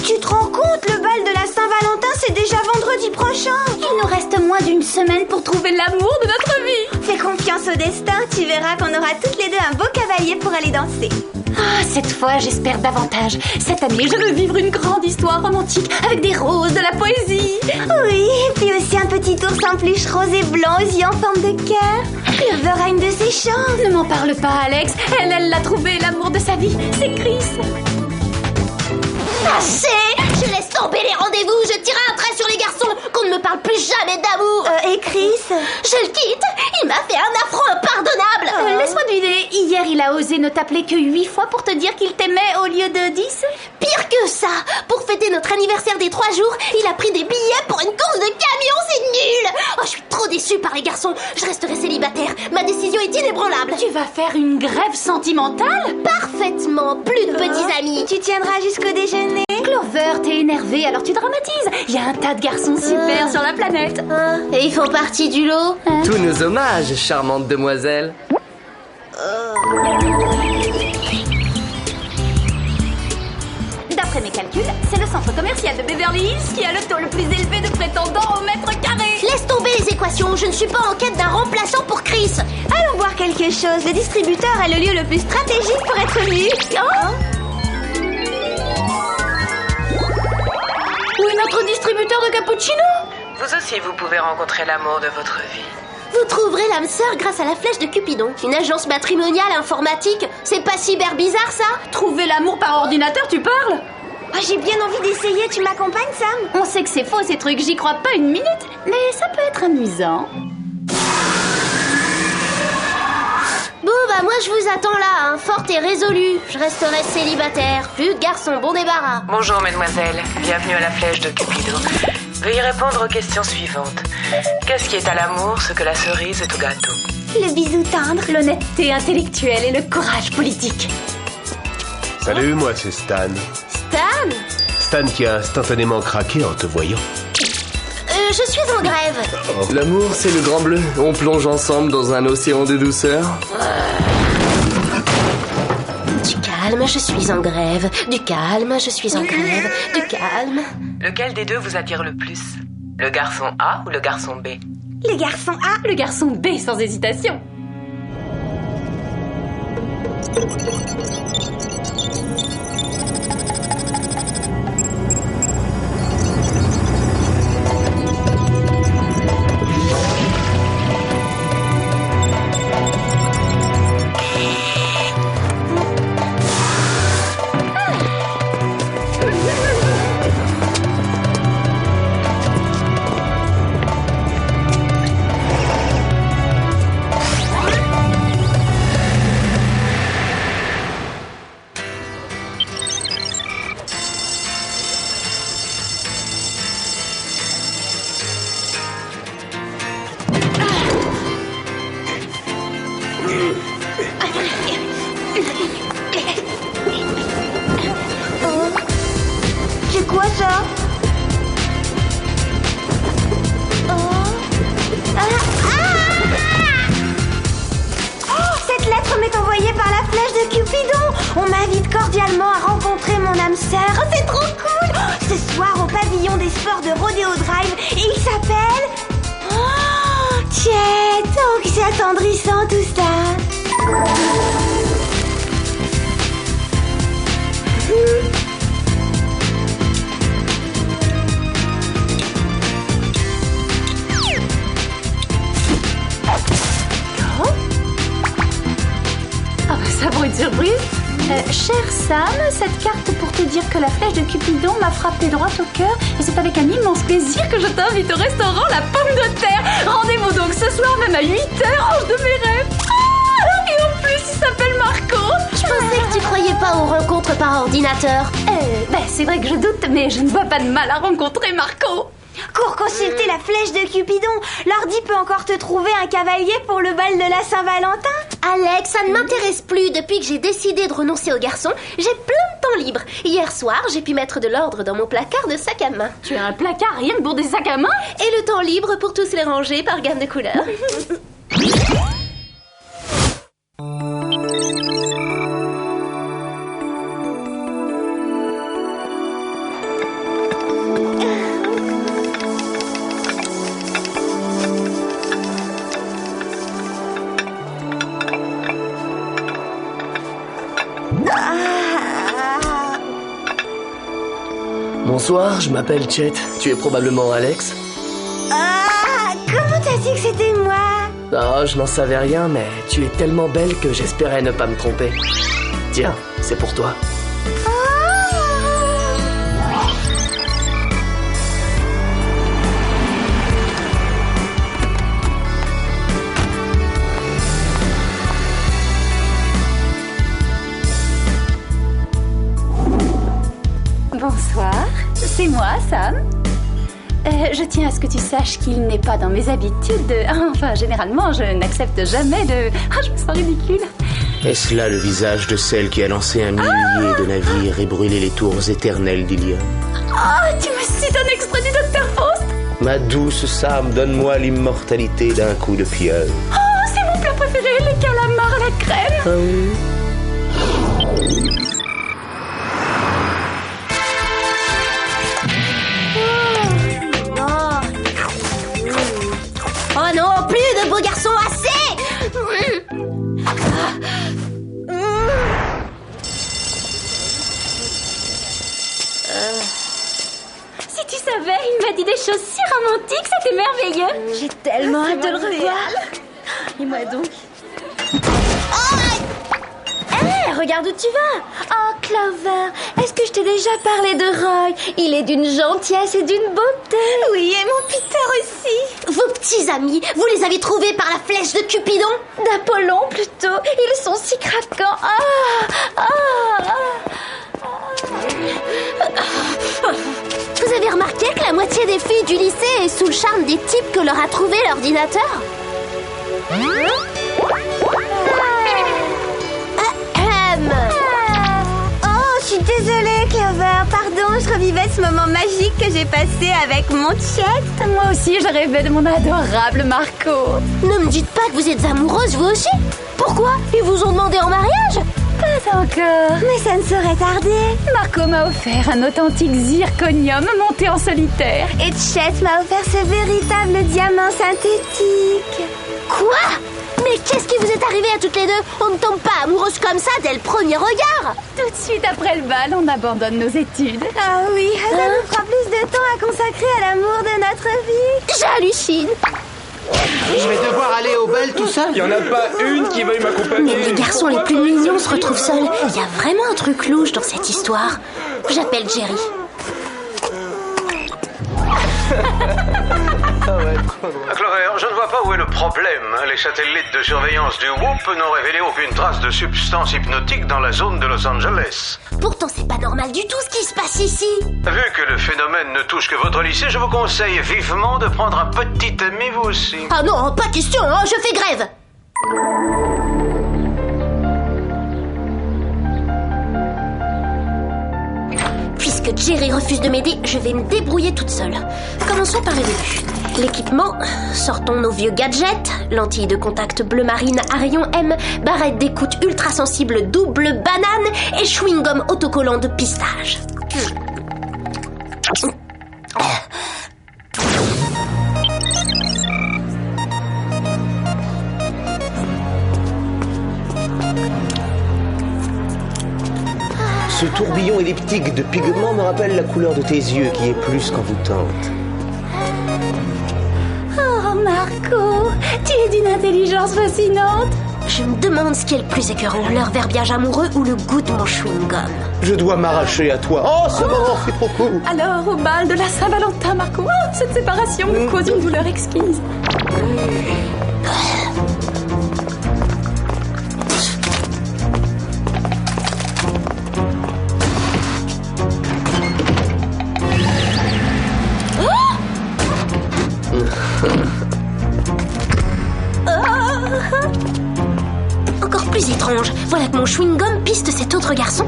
Tu te rends compte, le bal de la Saint-Valentin, c'est déjà vendredi prochain. Il nous reste moins d'une semaine pour trouver l'amour de notre vie. Fais confiance au destin, tu verras qu'on aura toutes les deux un beau cavalier pour aller danser. Ah, cette fois, j'espère davantage. Cette année, je veux vivre une grande histoire romantique avec des roses, de la poésie. Oui, et puis aussi un petit ours en peluche rose et blanc aux yeux en forme de cœur. Il verra une de ses chances. Ne m'en parle pas, Alex. Elle l'a trouvé, l'amour de sa vie. C'est Chris. Assez! Je laisse tomber les rendez-vous, je tire un trait sur les garçons, qu'on ne me parle plus jamais d'amour. Et Chris? Je le quitte, il m'a fait un affront impardonnable. Laisse-moi deviner, hier il a osé ne t'appeler que 8 fois pour te dire qu'il t'aimait au lieu de 10? Pire que ça, pour fêter notre anniversaire des 3 jours, il a pris des billets pour une course de camion, c'est nul. Oh, je suis trop déçue par les garçons, je resterai célibataire, ma décision est inébranlable. Tu vas faire une grève sentimentale? Parfaitement, plus de petits amis. Tu tiendras jusqu'au déjeuner? Clover, t'es énervée, alors tu dramatises. Il y a un tas de garçons super sur la planète. Et ils font partie du lot. Tous nos hommages, charmante demoiselle. D'après mes calculs, c'est le centre commercial de Beverly Hills qui a le taux le plus élevé de prétendants au mètre carré. Laisse tomber les équations, je ne suis pas en quête d'un remplaçant pour Chris. Allons voir quelque chose. Le distributeur est le lieu le plus stratégique pour être vu. Où est notre distributeur de cappuccino? Vous aussi, vous pouvez rencontrer l'amour de votre vie. Vous trouverez l'âme sœur grâce à la flèche de Cupidon. Une agence matrimoniale informatique. C'est pas si bizarre, ça? Trouver l'amour par ordinateur, tu parles? Oh, j'ai bien envie d'essayer, tu m'accompagnes, Sam? On sait que c'est faux ces trucs, j'y crois pas une minute, mais ça peut être amusant. Bon, bah moi je vous attends là, hein, forte et résolue. Je resterai célibataire. Plus de garçons, bon débarras. Bonjour, mesdemoiselles. Bienvenue à la flèche de Cupido. Veuillez répondre aux questions suivantes. Qu'est-ce qui est à l'amour ce que la cerise est au gâteau? Le bisou tendre. L'honnêteté intellectuelle et le courage politique. Salut, moi c'est Stan. Stan? Stan qui a instantanément craqué en te voyant. Je suis en grève. L'amour, c'est le grand bleu. On plonge ensemble dans un océan de douceur. Du calme, je suis en grève. Du calme, je suis en grève. Du calme. Lequel des deux vous attire le plus? Le garçon A ou le garçon B? Les garçons A. Le garçon B sans hésitation. C'est quoi ça? Cette lettre m'est envoyée par la flèche de Cupidon. On m'invite cordialement à rencontrer mon âme sœur. Oh, c'est trop cool. Ce soir au pavillon des sports de Rodeo Drive. Et il s'appelle... Oh, Chet. Oh, que c'est attendrissant tout ça. Ça pour une surprise. Cher Sam, cette carte pour te dire que la flèche de Cupidon m'a frappé droit au cœur et c'est avec un immense plaisir que je t'invite au restaurant La Pomme de Terre. Rendez-vous donc ce soir même à 8h, ange de mes rêves. Et en plus, il s'appelle Marco. Je pensais que tu croyais pas aux rencontres par ordinateur. C'est vrai que je doute, mais je ne vois pas de mal à rencontrer Marco. Cours consulter la flèche de Cupidon. L'ordi peut encore te trouver un cavalier pour le bal de la Saint-Valentin. Alex, ça ne m'intéresse plus. Depuis que j'ai décidé de renoncer aux garçons, j'ai plein de temps libre. Hier soir, j'ai pu mettre de l'ordre dans mon placard de sac à main. Tu as un placard rien que pour des sacs à main? Et le temps libre pour tous les ranger par gamme de couleurs. Bonsoir, je m'appelle Chet. Tu es probablement Alex? Comment t'as su que c'était moi? Ah, je n'en savais rien, mais tu es tellement belle que j'espérais ne pas me tromper. Tiens, c'est pour toi. Bonsoir, c'est moi, Sam. Je tiens à ce que tu saches qu'il n'est pas dans mes habitudes de... Enfin, généralement, je n'accepte jamais de... je me sens ridicule. Est-ce là le visage de celle qui a lancé un millier de navires et brûlé les tours éternelles d'Ilion? Tu me cites un extrait du Dr Faust? Ma douce Sam, donne-moi l'immortalité d'un coup de pieuvre. C'est mon plat préféré, les calamars à la crème. Ah oui? Oh non, plus de beaux garçons, assez! Si tu savais, il m'a dit des choses si romantiques, c'était merveilleux. J'ai tellement hâte de le revoir. Et moi donc? Regarde où tu vas. Oh, Clover, est-ce que je t'ai déjà parlé de Roy? Il est d'une gentillesse et d'une beauté. Oui, et mon Peter aussi. Vos petits amis, vous les avez trouvés par la flèche de Cupidon? D'Apollon, plutôt. Ils sont si craquants. Vous avez remarqué que la moitié des filles du lycée est sous le charme des types que leur a trouvé l'ordinateur? Oh, je suis désolée, Clover. Pardon, je revivais ce moment magique que j'ai passé avec mon Chet. Moi aussi, je rêvais de mon adorable Marco. Ne me dites pas que vous êtes amoureuses, vous aussi? Pourquoi? Ils vous ont demandé en mariage? Pas encore. Mais ça ne saurait tarder. Marco m'a offert un authentique zirconium monté en solitaire. Et Chet m'a offert ce véritable diamant synthétique. Quoi? Mais qu'est-ce qui vous est arrivé à toutes les deux? On ne tombe pas amoureuses comme ça dès le premier regard. Tout de suite après le bal, on abandonne nos études. Ah oui, ça nous fera plus de temps à consacrer à l'amour de notre vie. J'hallucine. Je vais devoir aller au bal tout seul. Il n'y en a pas une qui veuille m'accompagner. Mais les garçons les plus mignons se retrouvent seuls. Il y a vraiment un truc louche dans cette histoire. J'appelle Jerry. Clover, je ne vois pas où est le problème. Les satellites de surveillance du WHOOP n'ont révélé aucune trace de substance hypnotique dans la zone de Los Angeles. Pourtant, c'est pas normal du tout ce qui se passe ici. Vu que le phénomène ne touche que votre lycée, je vous conseille vivement de prendre un petit ami vous aussi. Ah non, pas question, hein, je fais grève. Puisque Jerry refuse de m'aider, je vais me débrouiller toute seule. Commençons par le début. L'équipement, sortons nos vieux gadgets, lentilles de contact bleu marine à rayon M, barrette d'écoute ultra sensible double banane et chewing-gum autocollant de pistache. Ce tourbillon elliptique de pigments me rappelle la couleur de tes yeux qui est plus qu'envoûtante. Oh, Marco, tu es d'une intelligence fascinante. Je me demande ce qui est le plus écœurant, leur verbiage amoureux ou le goût de mon chewing-gum. Je dois m'arracher à toi. Oh, ce moment fait trop court. Alors, au bal de la Saint-Valentin, Marco, cette séparation me cause une douleur exquise. Encore plus étrange, voilà que mon chewing-gum piste cet autre garçon.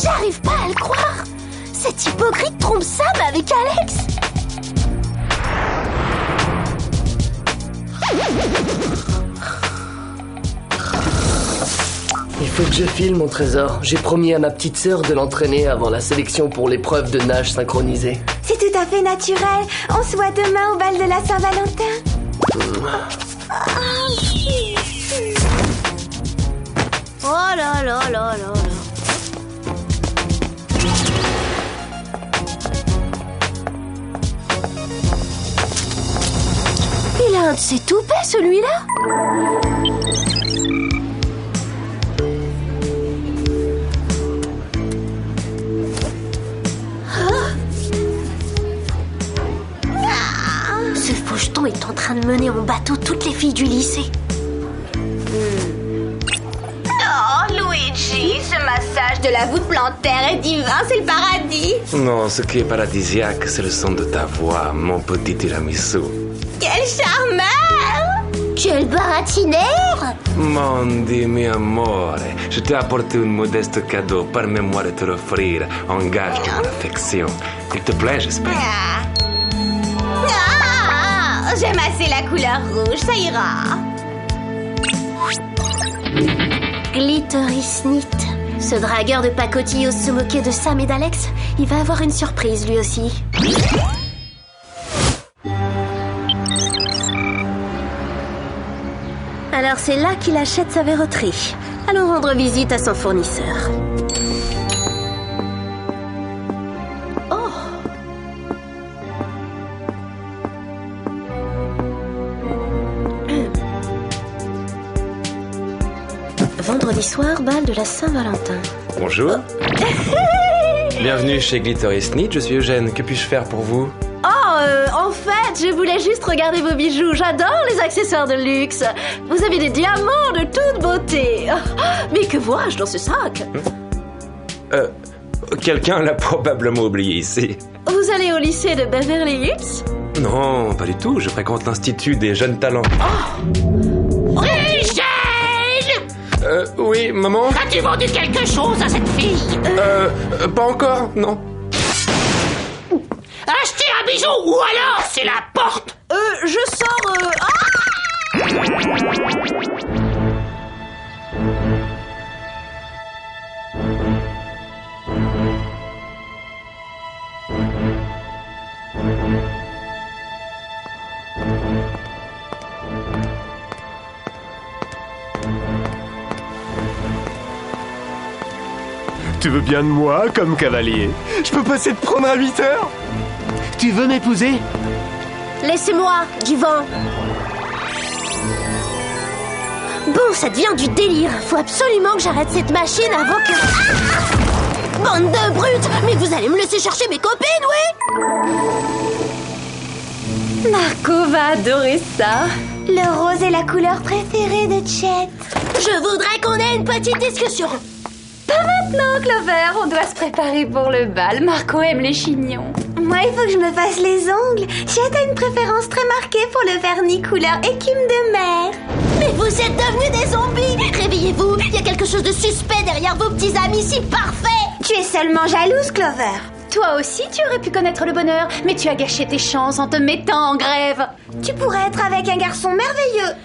J'arrive pas à le croire. Cet hypocrite trompe Sam avec Alex. Il faut que je file, mon trésor. J'ai promis à ma petite sœur de l'entraîner avant la sélection pour l'épreuve de nage synchronisée. C'est tout à fait naturel. On se voit demain au bal de la Saint-Valentin. Oh là là là là là. Il a un de ses toupets, celui-là. Ce faucheton est en train de mener en bateau toutes les filles du lycée. Oh, Luigi, ce massage de la voûte plantaire est divin, c'est le paradis. Non, ce qui est paradisiaque, c'est le son de ta voix, mon petit tiramisu. Quel charmeur! Quel baratinaire! Mon Dieu, mi amore, je t'ai apporté un modeste cadeau. Permets-moi de te l'offrir en gage de mon affection. Il te plaît, j'espère. J'aime assez la couleur rouge, ça ira. Glittery Snit. Ce dragueur de pacotille ose se moquer de Sam et d'Alex. Il va avoir une surprise, lui aussi. Alors c'est là qu'il achète sa verroterie. Allons rendre visite à son fournisseur. Oh! Vendredi soir, bal de la Saint-Valentin. Bonjour. Bienvenue chez Glittery Snit, je suis Eugène. Que puis-je faire pour vous? En fait, je voulais juste regarder vos bijoux. J'adore les accessoires de luxe. Vous avez des diamants de toute beauté. Mais que vois-je dans ce sac? Quelqu'un l'a probablement oublié ici. Vous allez au lycée de Beverly Hills? Non, pas du tout. Je fréquente l'Institut des jeunes talents. Oui, maman? As-tu vendu quelque chose à cette fille? Pas encore, non. Acheter un bijou ou alors c'est la porte. Je sors... Tu veux bien de moi comme cavalier? Je peux passer te prendre à 8 heures? Tu veux m'épouser? Laissez-moi, du vent. Bon, ça devient du délire. Faut absolument que j'arrête cette machine avant que... Bande de brutes! Mais vous allez me laisser chercher mes copines, oui? Marco va adorer ça. Le rose est la couleur préférée de Chet. Je voudrais qu'on ait une petite discussion. Pas maintenant, Clover. On doit se préparer pour le bal. Marco aime les chignons. Moi, il faut que je me fasse les ongles. Chet a une préférence très marquée pour le vernis couleur écume de mer. Mais vous êtes devenus des zombies! Réveillez-vous, il y a quelque chose de suspect derrière vos petits amis si parfaits! Tu es seulement jalouse, Clover. Toi aussi, tu aurais pu connaître le bonheur, mais tu as gâché tes chances en te mettant en grève. Tu pourrais être avec un garçon merveilleux.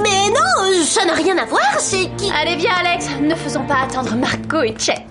Mais non, ça n'a rien à voir, c'est qui... Allez, viens, Alex, ne faisons pas attendre Marco et Chet.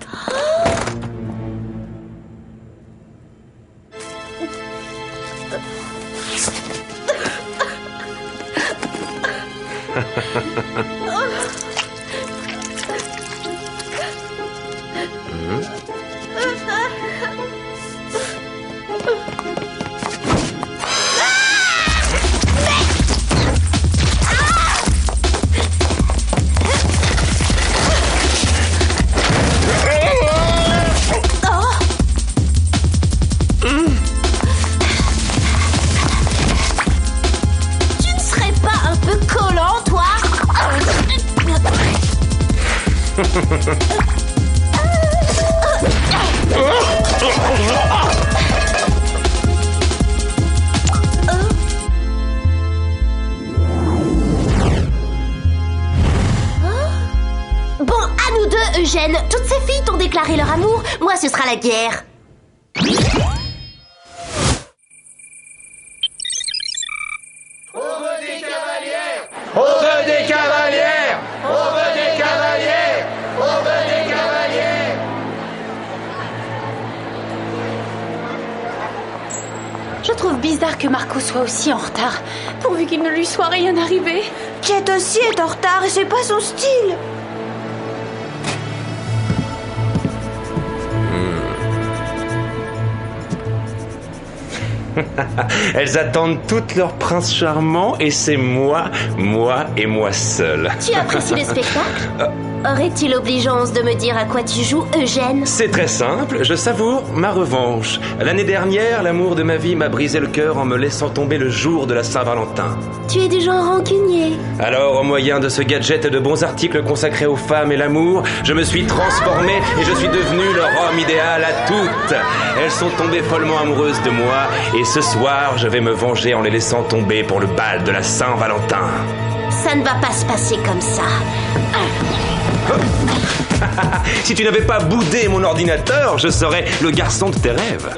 Bon, à nous deux, Eugène. Toutes ces filles t'ont déclaré leur amour. Moi, ce sera la guerre. Je trouve bizarre que Marco soit aussi en retard, pourvu qu'il ne lui soit rien arrivé. Jet aussi est en retard et c'est pas son style. Elles attendent toutes leur prince charmant et c'est moi et moi seul. Tu apprécies le spectacle? Aurait-il obligeance de me dire à quoi tu joues, Eugène? C'est très simple, je savoure ma revanche. L'année dernière, l'amour de ma vie m'a brisé le cœur en me laissant tomber le jour de la Saint-Valentin. Tu es du genre rancunier. Alors, au moyen de ce gadget et de bons articles consacrés aux femmes et l'amour, je me suis transformé et je suis devenu leur homme idéal à toutes. Elles sont tombées follement amoureuses de moi et ce soir, je vais me venger en les laissant tomber pour le bal de la Saint-Valentin. Ça ne va pas se passer comme ça. Si tu n'avais pas boudé mon ordinateur, je serais le garçon de tes rêves.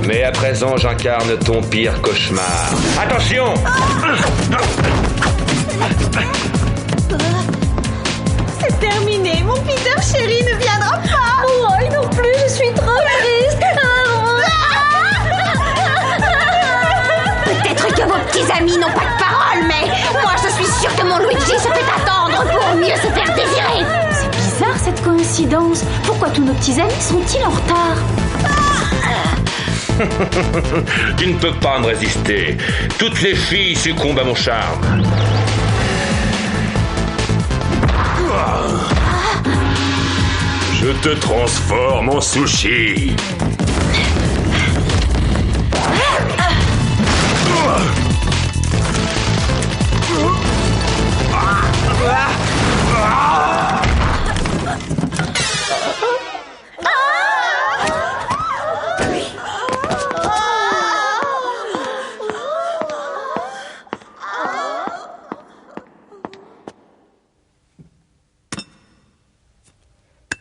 Mais à présent, j'incarne ton pire cauchemar. Attention! C'est terminé, mon Peter chéri ne viendra pas. Moi non plus, je suis trop triste. Peut-être que vos petits amis n'ont pas de parole, mais moi je suis sûre que mon Luigi se fait attendre pour mieux se faire désirer. C'est bizarre cette coïncidence. Pourquoi tous nos petits amis sont-ils en retard? Tu ne peux pas me résister. Toutes les filles succombent à mon charme. Je te transforme en sushi.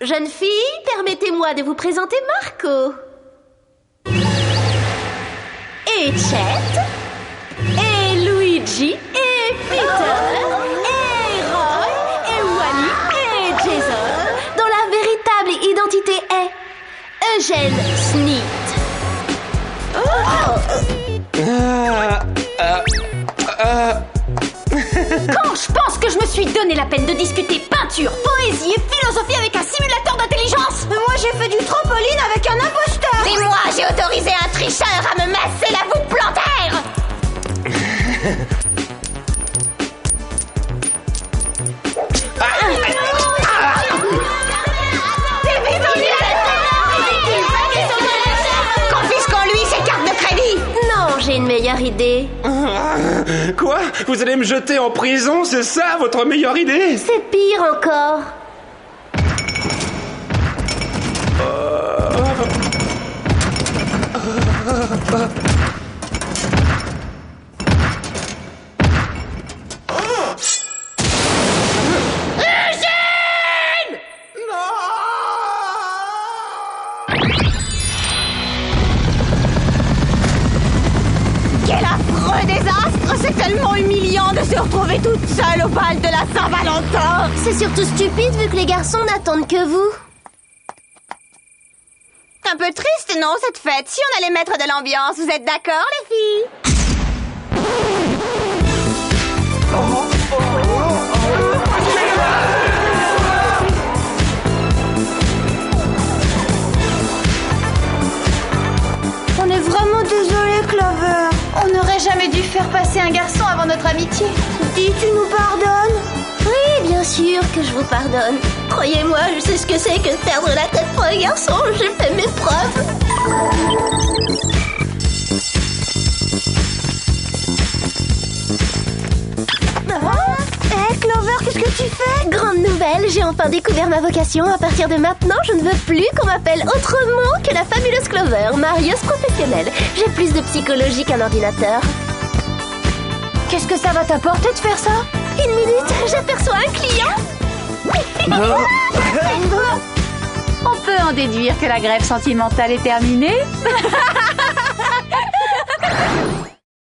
Jeune fille, permettez-moi de vous présenter Marco. Et Chet. Et Luigi. Et Peter. Et Roy. Et Wally. Et Jason. Dont la véritable identité est Eugène Sneed. Quand je pense que je me suis donné la peine de discuter peinture, poésie et philosophie avec un simulateur d'intelligence. Moi j'ai fait du trampoline avec un imposteur. Et moi j'ai autorisé un tricheur à me masser la voûte plantaire. Confisquons-lui ses cartes de crédit. Non, j'ai une meilleure idée. Quoi? Vous allez me jeter en prison, c'est ça votre meilleure idée? C'est pire encore. Quel affreux désastre! C'est tellement humiliant de se retrouver toute seule au bal de la Saint-Valentin! C'est surtout stupide vu que les garçons n'attendent que vous. Un peu triste, non, cette fête? Si on allait mettre de l'ambiance, vous êtes d'accord, les filles? On est vraiment désolé, Clover. On n'aurait jamais dû faire passer un garçon avant notre amitié. Dis, tu nous pardonnes? Oui, bien sûr que je vous pardonne. Croyez-moi, je sais ce que c'est que de perdre la tête pour un garçon. J'ai fait mes preuves. tu fais? Grande nouvelle, j'ai enfin découvert ma vocation. À partir de maintenant, je ne veux plus qu'on m'appelle autrement que la fabuleuse Clover, marieuse professionnelle. J'ai plus de psychologie qu'un ordinateur. Qu'est-ce que ça va t'apporter de faire ça? Une minute, j'aperçois un client. On peut en déduire que la grève sentimentale est terminée.